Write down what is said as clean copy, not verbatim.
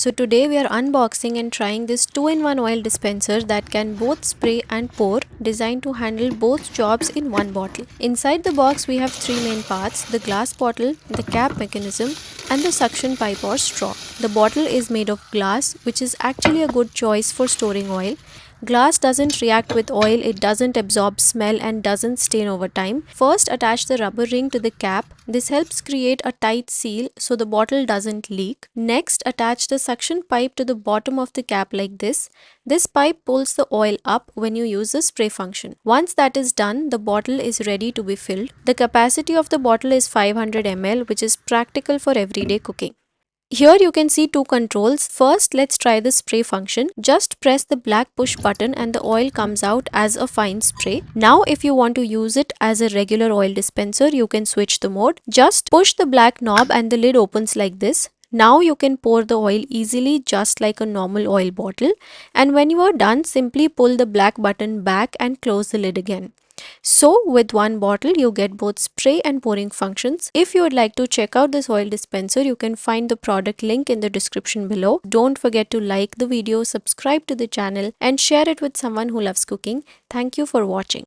So today we are unboxing and trying this 2-in-1 oil dispenser that can both spray and pour, designed to handle both jobs in one bottle. Inside the box we have three main parts: the glass bottle, the cap mechanism, and the suction pipe or straw. The bottle is made of glass, which is actually a good choice for storing oil. Glass doesn't react with oil, it doesn't absorb smell and doesn't stain over time. First, attach the rubber ring to the cap. This helps create a tight seal so the bottle doesn't leak. Next, attach the suction pipe to the bottom of the cap like this. This pipe pulls the oil up when you use the spray function. Once that is done, the bottle is ready to be filled. The capacity of the bottle is 500 ml, which is practical for everyday cooking. Here you can see two controls. First, let's try the spray function. Just press the black push button and the oil comes out as a fine spray. Now if you want to use it as a regular oil dispenser, you can switch the mode. Just push the black knob and the lid opens like this. Now you can pour the oil easily just like a normal oil bottle, and when you are done, simply pull the black button back and close the lid again. So with one bottle you get both spray and pouring functions. If you would like to check out this oil dispenser, you can find the product link in the description below. Don't forget to like the video, subscribe to the channel and share it with someone who loves cooking. Thank you for watching.